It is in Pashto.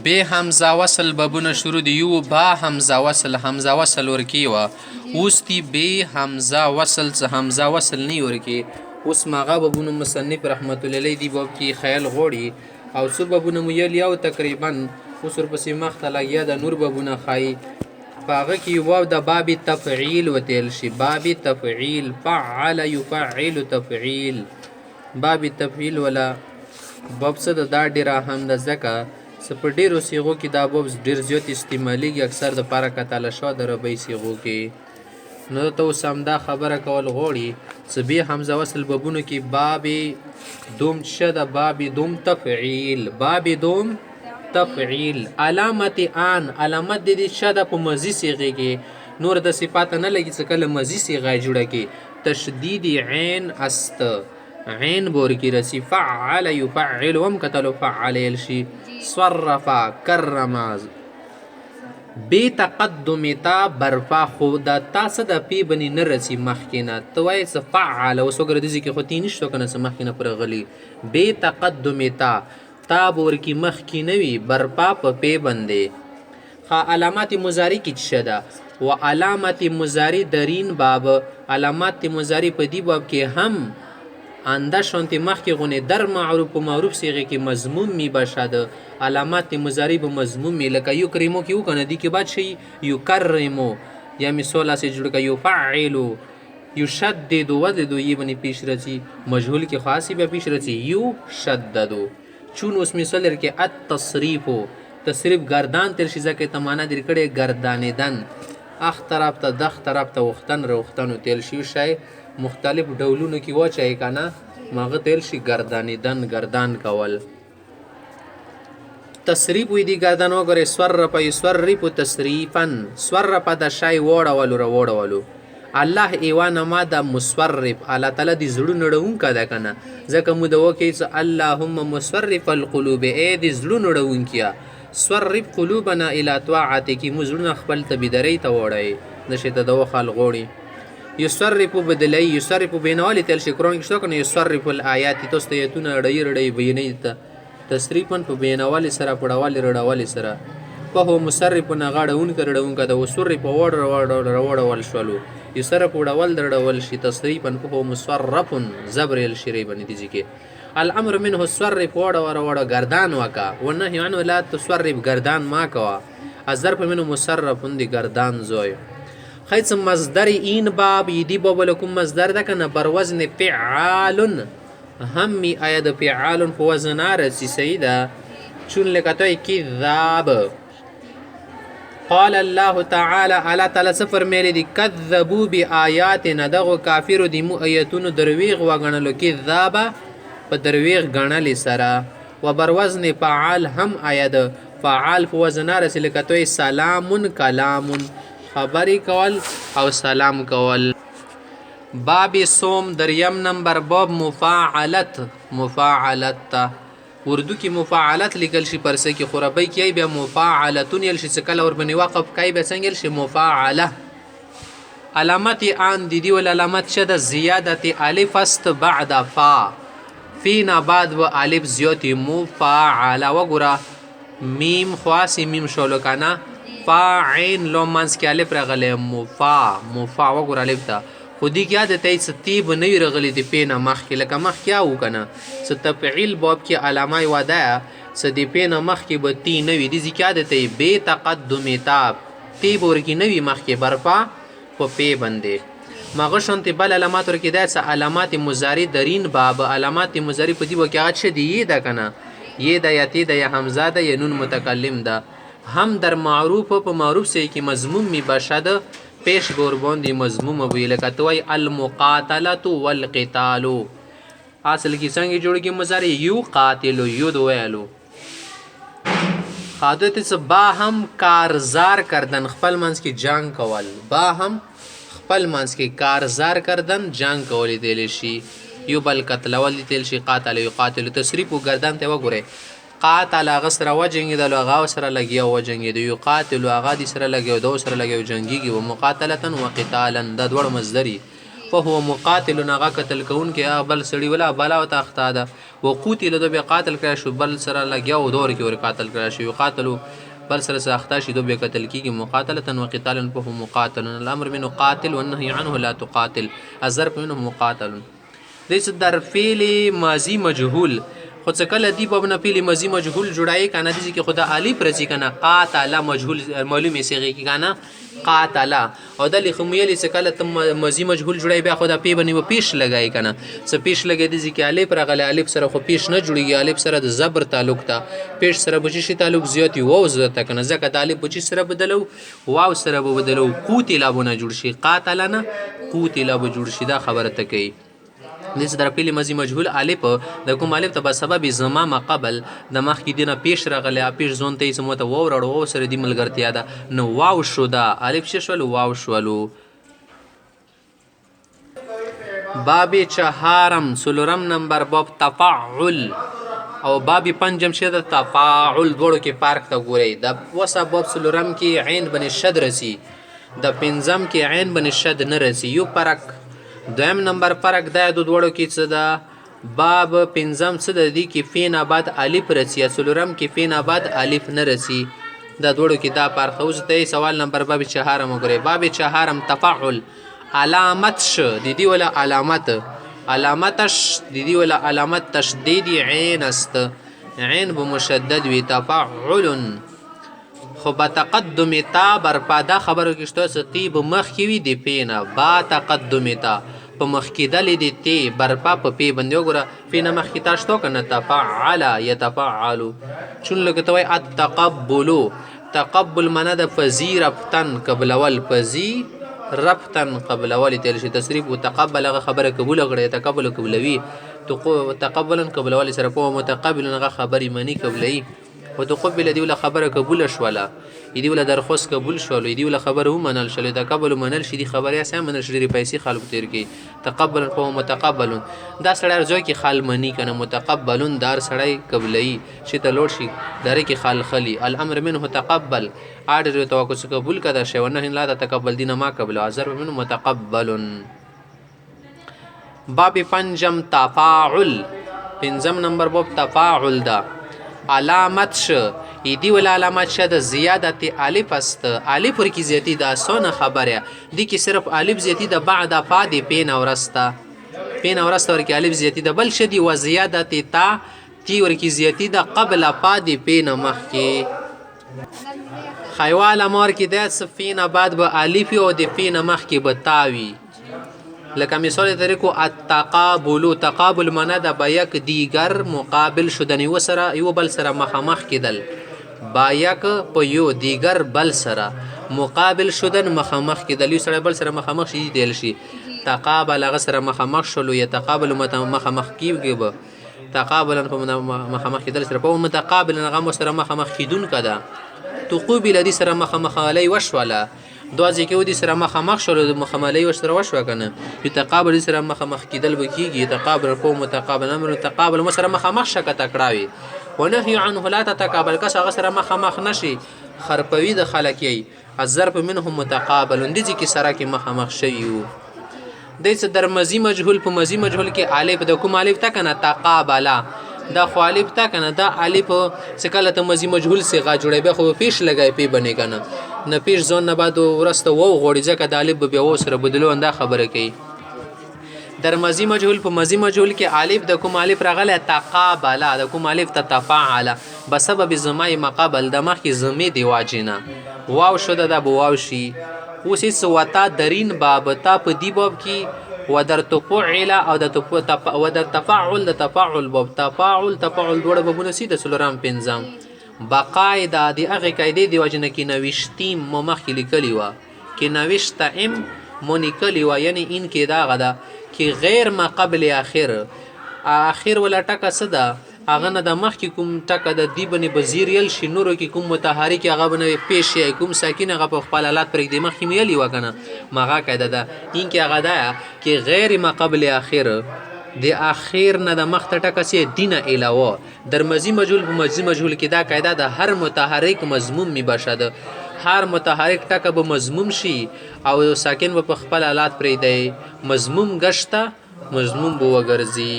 به همزه وصل بابونه شروع دی یو با همزه وصل ورکی و اوس دی به همزه وصل څه همزه وصل نه ورکی. اوس ماغه بابونه مصنف رحمت الله علیه دی باب کې خیال غوړي او څو بابونه مو یو تقریبا اوس ورپسې مخته لګیا د نور بابونه خای پاغه کې یو د باب تفعیل وتل شي. باب تفعیل فعل يفعل تفعیل باب تفعیل ولا باب څه دا ډیره هم د زکه په ډیرو صيغو کې دا باب ډیر زیات استعمالیږي اکثر د پاره کتل شو د ربعي صيغو کې. نو ته اوس هم دا خبره کول غوړي چې به حمزه وصل بابونو کې باب دوم شد باب دوم تفعیل باب دوم تفعیل علامت ان علامت د دې شد په مزي صيغه کې نور د صفات نه لګي چې کله مزي صيغه جوړه کې تشدید عین است عین بور کی رسی فعل يفعل وم کتلو فعل الشی صرف کرم بی تقدم تا برفا خود تا صد پی بنی نرسی مخکینه توای څه فعل اوس وګره دي کې خو تی نشته کنه څه مخکینه پر غلی بی تقدم تا بور کی مخکینه وی برفا په پی بندې خا علامات مضاری کی شدا و علامات مضاری درین باب علامات مضاری په دی باب کې هم انده شانتی مخی غونه در معروف و معروف صیغه که مضموم می باشد علامات مضاری به مضموم می لکه یو کریمو که او کنه دی که بعد شی یو کرمو یا مثال اسی جوڑ که یو فعلو یو شددو وددو یه بنی پیش رسی مجهول که خاصی به پیش رسی یو شددو چون اس مثال در که التصریفو تصریف گردان تر شیزه که تمانا در کده گرداندن اخ طرف تا دخ طرف تا وختن روختن و تیل شیو شای مختلف ډولونو کې واچای کنه ماغه تل شي گردانیدن گردان کول تصریف وی دی گردان وګره سورپ یسرپ تصریفا سورپ د شای وړولو الله ایوان ما د مسرف الله تعالی دی زړه نړون کا ده کنه ځکه مو د وکي اللهم مسرف القلوب ای دی زړه نړون کیا سورف قلوبنا الی طاعتک مزړه خپل تبدری ته وړای نشه ته د وخال غوړي یصرف بدلی یصرف بینوالی تل شي قرآن کې شته کنه یصرف الآیات تاسو ته ایتونه ړی بیانې ته تصریفا په بینوالی سره پړوالی رړوالی سره په هو مصرف نه غاړون کړهون کده وصرف وړول شولو یصرف وړول درړول شي تصریفا په هو مصرف زبر الشری باندې دي کې الامر منه الصرف وړ گردان وکا ونهي عنه لا تصرف گردان ما کوا الظرف منه مصرف دی گردان زوی خیص مصدر این باب یدی باب لکم مصدر ده کنه بر وزن فعال همی آید فعال فوزن آرسی سیده چون لکتوی کذاب قال الله تعالی علا تعالی سفر میلی دی کذبو بی آیاتنا دغو کافر دی مو آیتونو درویغ وگنلو کذابا پا درویغ گنلی سرا و بر وزن فعال هم آید فعال فوزن آرسی لکتوی سلامون کلامون خبری کول او سلام کول. باب سوم دریم نمبر باب مفاعلت تا اردو کی مفاعلت لیکل شي پرسه کی خرابی کی بیا مفاعلتون یل شي سکل اور بنی وقف کی بیا څنګه شي مفاعله علامت ان دی ول علامت شد زیادت الف است بعد فا فینا بعد و الف زیاتی مفاعله وګرا میم خاصی میم شولو کنا فا عین لو منس کې الف راغلی مفا وګور الف ته خودی کې عادت ای ستیب نه راغلی دی پینه مخ کې لکه مخ کیا و کنه ستفعیل باب کې علامه ودا سدی پینه مخ کې به تی نه وی دي ځکه عادت ای بے تقدم تاب تی بور کې نه وی مخ کې برپا په پی باندې ماغه شانت بل علامات ور کې دا علامات مضاری درین باب علامات مضاری په دی وکړه چې دی دا کنه یہ دا یتی دا یا حمزه دا یا نون متکلم دا هم در معروف په معروف سے کی مضموم می باشد پیش گوربون دی مضموم ویل کتوی المقاتله والقتال اصل کی څنګه جوړ کی مضارع یو قاتل یو دویلو خادت سے با هم کارزار کردن خپل منس کی جنگ کول با هم خپل منس کی کارزار کردن جنگ کول دی شي یو بل قتل ول دی شي قاتل یقاتل تصریف گردن ته وګوره قاتل هغه سره وجنګېدل هغه سره لګیا وجنګېدو یقاتل هغه دي سره لګیا دو سره لګیا جنګېږي و مقاتلة و قتالا دا دوړ مصدري فهو مقاتل هغه قتل کوونکی بل سړي ولا بلا ورته اخته ده وقتل ده بیا قاتل کړی شو بل سره لګیا و دور کې ور قاتل کړی شو یقاتلو بل سره اخته شي دو بیا قتل کېږي مقاتلة وقتالا فهو مقاتل الامر منه قاتل والنهي عنه لا تقاتل الضرب منه مقاتل دیس در فعل ماضی مجهول خو څه کله دی په نه فعل ماضی مجهول جوړای کنه دي چې خدا الف رسی کنه قاتل مجهول معلومه سیږي کنه قاتل او د لخمیل څه کله تم ماضی مجهول جوړای بیا خدا پی بنی و پیش لګای کنه څه پیش لګی دي چې الف راغله الف سره خو پیش نه جوړیږي الف سره د زبر تعلق تا پیش سره بچی شي تعلق زیاتی واو زته کنه ځکه د الف بچی سره بدلو واو سره بدلو قوتل بونه جوړ شي قاتلنا قوتل به جوړ شي دا خبره ته کوي دې در فعل ماضی مجهول الف د کوم الف ته سبب زما ما قبل د مخ کې دینه پیش راغلی پیش زون ته سمو ته و وړو سره دی ملګرتیا ده نو واو شو دا الف شول واو شولو باب چهارم سلورم نمبر باب تفاعل او باب پنجم شه د تفاعل دوړو کې فرق ته ګوري د وسه باب سلورم کې عین بن شد رسی د پنځم کې عین بن شد نه رسی یو فرق دویم نمبر فرق دا د دوړو کې څه ده باب پنځم څه د دې کې فین آباد الف رسی سلورم کې فین آباد الف نه رسی دا دوړو کې دا فرق اوس ته سوال نمبر باب چهارم وګورئ باب چهارم تفاعل علامت ش د دې ولا علامت علامتش د دې ولا علامت تشدید عین است عین بمشدد وی تفاعل خو با تقدم تا برپا دا خبرو کې شته سقیب مخ کې وي د پینا با تقدم تا په مخ کې دلې د تی برپا په پی باندې وګوره پینا مخ کې تاسو کنه تفعل يتفعل چون لګته وي التقبل تقبل معنا د فزي رفتن قبل اول فزي رفتن قبل اول تل شي تصریف وتقبل خبره قبول غړي تقبل قبلوي تقبلا قبل اول سره په متقبل هغه خبري منی قبلي وتقبل دی ولا خبره قبول شوله دی ولا درخواست قبول شوله دی ولا خبره ومنل شله تقبل منل شي دی خبره سم منل شي دی پیسې خلق تیر کی تقبل فهو متقبل دا سړی ارزو کی خال منی کنه متقبل دار سړی قبلای شي ته لوړ شي دره کی خال خلی الامر منه تقبل اړ توقع قبول کده شی ونه لا تقبل دینه ما قبل ازر منه متقبل باب پنجم تفاعل پنځم نمبر باب تفاعل دا علامت ش ایدی ولا علامت ش د زیادت الف است الف ور کی زیاتی دا سونه خبره دی کی صرف الف زیاتی د بعد فاد پین اورستا پین اورستا ور کی الف زیاتی د بل شدی و زیادت تا تی ور کی زیاتی د قبل فاد پین مخ کی خیوال امر کی د سفین بعد به الف او د پین مخ کی بتاوی لکه مثال طریقو التقابل تقابل معنا د بیک دیگر مقابل شدنی وسره یو بل سره مخامخ کېدل بیک په یو دیگر بل سره مقابل شدن مخامخ کېدل یو سره بل سره مخامخ شي دیل شي تقابل هغه سره مخامخ شلو یتقابل مخامخ کیږي به تقابلا په مخامخ کېدل سره په متقابل هغه سره مخامخ کیدون کده تقوبل دي سره مخامخ علی وشوله دوازی کې ودی سره مخامخ شول د مخاملې وشتره وشو کنه یتقابل سره مخامخ کیدل به کیږي یتقابل کو متقابل امر تقابل سره مخامخ شکه تکړاوي ونهي عنه لا تتقابل کس هغه سره مخامخ نشي خرپوي د خلکی الظرف منهم متقابل دي چې سره کې مخامخ شوی د در مزي مجهول په مزي مجهول کې الف د کوم الف تا کنه تقابل دا خو الف تا کنه دا الف څکله ته مزي مجهول صيغه جوړي به خو پیش لګای پی بنې کنه نه پیش ځون نه بعد ورسته وو غوړي ځکه د الف به و سره بدلو انده خبره کوي در مزي مجهول په مزي مجهول کې الف د کوم الف راغله تقابل د کوم الف تتفاعل بسبب زمای مقابل د مخ زمي دی واجنه واو شو د واو شي اوس سوتا درین باب تا په دی باب کې ودر تفعل او د ودر تفاعل د تفاعل باب تفاعل دوړ بابونه سي د سلورام پنځم بقاعده دی هغه قاعده دی وجنه کې نوښتیم مو مخکې لیکلی و کې نوښت ام مونیکلی و یعنی ان کې دا غدا کې غیر ما قبل اخر ولا ټکه صدا هغه نه د مخ کې کوم ټکه د دی بنې بزیریل شي نورو کې کوم متحرک هغه بنې پیش شي کوم ساکن هغه په خپل حالات پر د مخ کې میلی وکنه مغه قاعده ده ان کې هغه ده کې غیر ما قبل اخر د اخر نه د مخ ټکه سي دینه علاوه در مزي مجهول په مزي مجهول کې دا قاعده ده هر متحرک مضموم می بشد هر متحرک ټکه به مضموم شي او یو ساکن به په خپل حالات پرېږدي. مضموم ګشته مضموم به وګرځي.